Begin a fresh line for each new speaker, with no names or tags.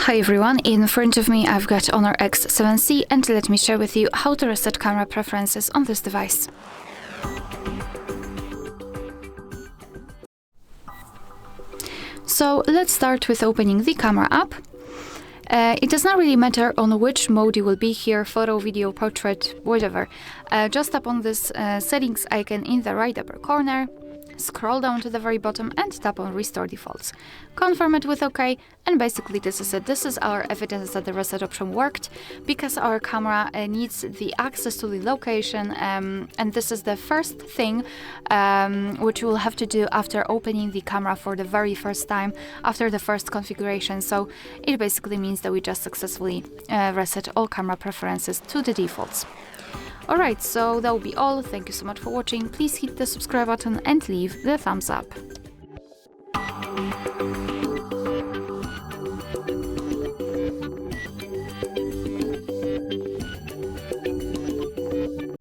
Hi everyone, in front of me I've got HONOR X7c and let me share with you how to reset camera preferences on this device. So let's start with opening the camera app. It does not really matter on which mode you will be here, photo, video, portrait, whatever. Just tap on this settings icon in the right upper corner, scroll down to the very bottom and tap on Restore Defaults. Confirm it with OK, and basically this is it. This is our evidence that the reset option worked, because our camera needs the access to the location, and this is the first thing which you will have to do after opening the camera for the very first time, after the first configuration. So it basically means that we just successfully reset all camera preferences to the defaults. Alright, so that will be all. Thank you so much for watching. Please hit the subscribe button and leave the thumbs up.